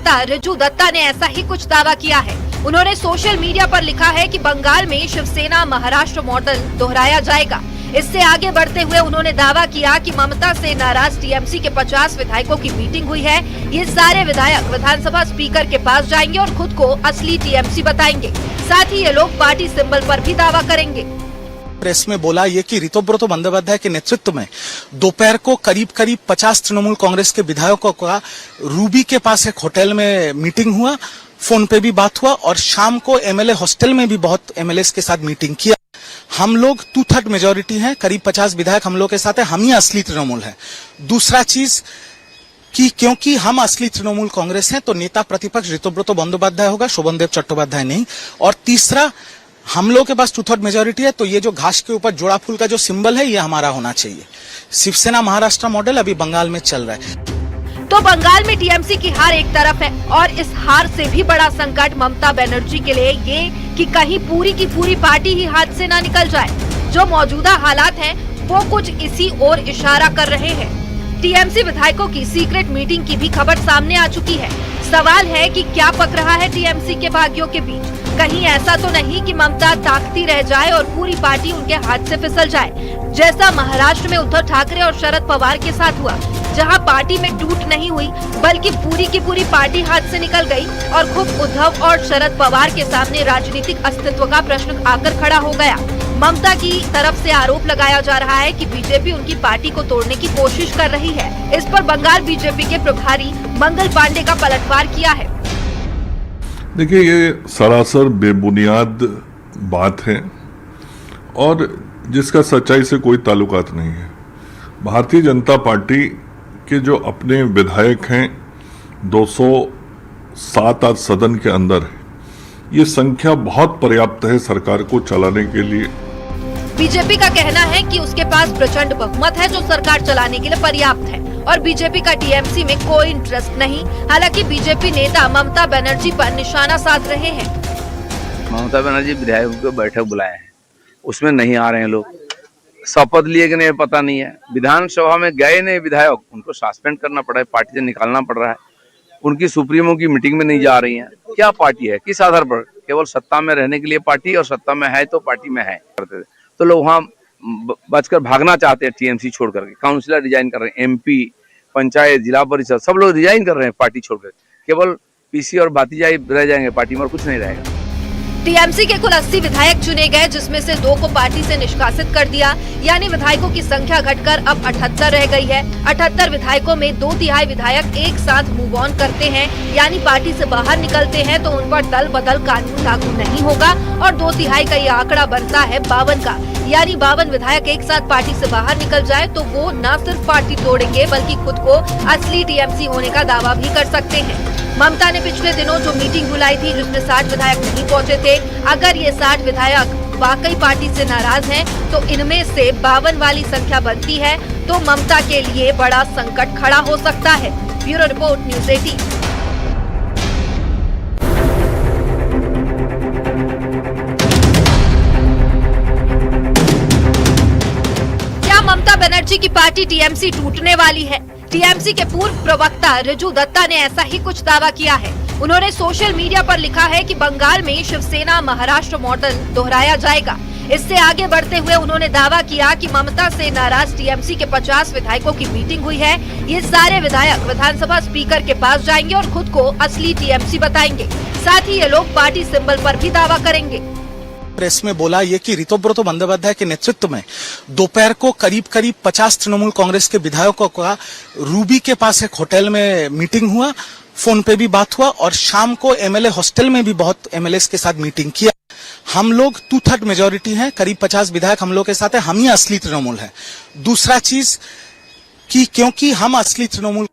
प्रवक्ता रिजू दत्ता ने ऐसा ही कुछ दावा किया है। उन्होंने सोशल मीडिया पर लिखा है कि बंगाल में शिवसेना महाराष्ट्र मॉडल दोहराया जाएगा। इससे आगे बढ़ते हुए उन्होंने दावा किया कि ममता से नाराज टीएमसी के 50 विधायकों की मीटिंग हुई है। ये सारे विधायक विधानसभा स्पीकर के पास जाएंगे और खुद को असली टीएमसी बताएंगे। साथ ही ये लोग पार्टी सिंबल पर भी दावा करेंगे। प्रेस में बोला ये कि ऋतुव्रत बंदोपाध्याय के नेतृत्व में दोपहर को करीब 50 तृणमूल कांग्रेस के विधायकों का रूबी के पास एक होटल में मीटिंग हुआ, फोन पे भी बात हुआ और शाम को एमएलए हॉस्टल में भी बहुत एमएलए के साथ मीटिंग किया। हम लोग 2/3 मेजोरिटी हैं, करीब 50 विधायक हम लोग के साथ है, हम ही असली तृणमूल है। दूसरा चीज कि क्योंकि हम असली तृणमूल कांग्रेस हैं तो नेता प्रतिपक्ष ऋतुव्रत बंदोपाध्याय होगा, शोभनदेव चट्टोपाध्याय नहीं। और तीसरा, हम लोग के पास 2/3 मेजोरिटी है तो ये जो घास के ऊपर जोड़ा फूल का जो सिंबल है ये हमारा होना चाहिए। शिवसेना महाराष्ट्र मॉडल अभी बंगाल में चल रहा है। तो बंगाल में टीएमसी की हार एक तरफ है और इस हार से भी बड़ा संकट ममता बनर्जी के लिए ये कि कहीं पूरी की पूरी पार्टी ही हाथ से ना निकल जाए। जो मौजूदा हालात हैं वो कुछ इसी ओर इशारा कर रहे हैं। टीएमसी विधायकों की सीक्रेट मीटिंग की भी खबर सामने आ चुकी है। सवाल है कि क्या पक रहा है टीएमसी के भाग्यों के बीच। कहीं ऐसा तो नहीं कि ममता ताकती रह जाए और पूरी पार्टी उनके हाथ से फिसल जाए, जैसा महाराष्ट्र में उद्धव ठाकरे और शरद पवार के साथ हुआ, जहां पार्टी में टूट नहीं हुई बल्कि पूरी की पूरी पार्टी हाथ से निकल गई और खुद उद्धव और शरद पवार के सामने राजनीतिक अस्तित्व का प्रश्न आकर खड़ा हो गया। ममता की तरफ से आरोप लगाया जा रहा है कि बीजेपी उनकी पार्टी को तोड़ने की कोशिश कर रही है। इस पर बंगाल बीजेपी के प्रभारी मंगल पांडे का पलटवार किया है। देखिए, ये सरासर बेबुनियाद बात है और जिसका सच्चाई से कोई ताल्लुकात नहीं है। भारतीय जनता पार्टी के जो अपने विधायक हैं 207 आज सदन के अंदर है, ये संख्या बहुत पर्याप्त है सरकार को चलाने के लिए। बीजेपी का कहना है कि उसके पास प्रचंड बहुमत है जो सरकार चलाने के लिए पर्याप्त है और बीजेपी का टीएमसी में कोई इंटरेस्ट नहीं। हालांकि बीजेपी नेता ममता बनर्जी पर निशाना साध रहे हैं। ममता बनर्जी विधायकों को बैठक बुलाए हैं, उसमें नहीं आ रहे हैं लोग। शपथ लिए कि नहीं पता नहीं है। विधानसभा में गए नहीं विधायक, उनको सस्पेंड करना पड़ा है, पार्टी से निकालना पड़ रहा है। उनकी सुप्रीमो की मीटिंग में नहीं जा रही हैं। क्या पार्टी है, किस आधार पर? केवल सत्ता में रहने के लिए पार्टी, और सत्ता में है तो पार्टी में है करते थे। तो लोग वहाँ बचकर भागना चाहते हैं, टीएमसी छोड़ करके। काउंसिलर रिजाइन कर रहे हैं, एमपी, पंचायत, जिला परिषद, सब लोग रिजाइन कर रहे हैं पार्टी छोड़कर। केवल पीसी और भातीजा रह जाएंगे, पार्टी में और कुछ नहीं रहेगा। टीएमसी के कुल 80 विधायक चुने गए, जिसमें से 2 को पार्टी से निष्कासित कर दिया, यानी विधायकों की संख्या घटकर अब 78 रह गई है। 78 विधायकों में 2/3 विधायक एक साथ मूव ऑन करते हैं, यानी पार्टी से बाहर निकलते हैं तो उन पर दल बदल कानून लागू नहीं होगा और 2/3 का ये आंकड़ा बनता है 52 का, यानी 52 विधायक एक साथ पार्टी से बाहर निकल जाए तो वो न सिर्फ पार्टी तोड़ेंगे बल्कि खुद को असली टीएमसी होने का दावा भी कर सकते हैं। ममता ने पिछले दिनों जो मीटिंग बुलाई थी जिसमें 60 विधायक नहीं पहुंचे थे, अगर ये 60 विधायक वाकई पार्टी से नाराज हैं तो इनमें से 52 वाली संख्या बनती है तो ममता के लिए बड़ा संकट खड़ा हो सकता है। Bureau report, news 18। क्या ममता बनर्जी की पार्टी टीएमसी टूटने वाली है? टीएमसी के पूर्व प्रवक्ता रिजू दत्ता ने ऐसा ही कुछ दावा किया है। उन्होंने सोशल मीडिया पर लिखा है कि बंगाल में शिवसेना महाराष्ट्र मॉडल दोहराया जाएगा। इससे आगे बढ़ते हुए उन्होंने दावा किया कि ममता से नाराज टीएमसी के 50 विधायकों की मीटिंग हुई है। ये सारे विधायक विधानसभा स्पीकर के पास जाएंगे और खुद को असली टीएमसी बताएंगे। साथ ही ये लोग पार्टी सिंबल पर भी दावा करेंगे। प्रेस में बोला ये कि ऋतुव्रत बंदोपाध्याय के नेतृत्व में दोपहर को करीब 50 तृणमूल कांग्रेस के विधायकों का रूबी के पास एक होटल में मीटिंग हुआ, फोन पे भी बात हुआ और शाम को एमएलए हॉस्टल में भी बहुत एमएलए के साथ मीटिंग किया। हम लोग 2/3 मेजोरिटी हैं, करीब 50 विधायक हम लोग के साथ है, हम ही असली तृणमूल है। दूसरा चीज कि क्योंकि हम असली तृणमूल